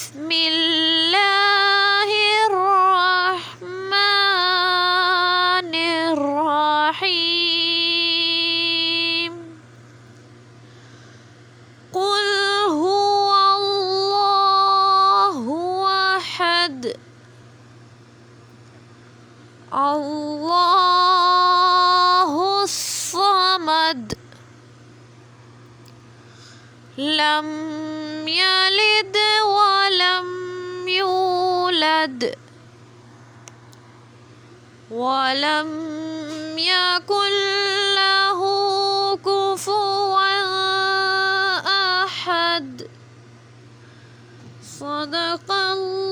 بسم الله الرحمن الرحيم قل هو الله أحد الله الصمد لم يلد ولم يولد ولم يكن له كفوا أحد صدق الله